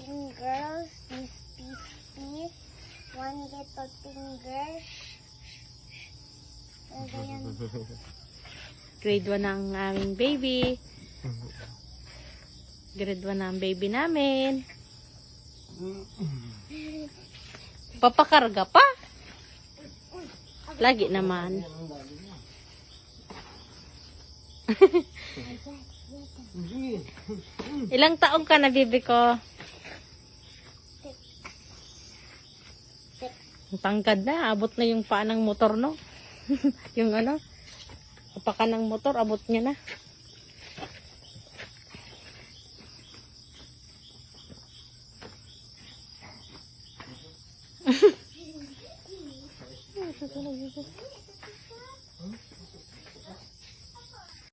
fingers, this piece, one little finger. Ano yan? Grade 1 ang aming baby. Grade 1 na ang baby namin. Papakarga pa. Lagi naman. Ilang taong ka na, bibi ko? Ang tangkad na. Abot na yung paa ng motor, no? Yung ano? Kapaka ng motor, abot niya na.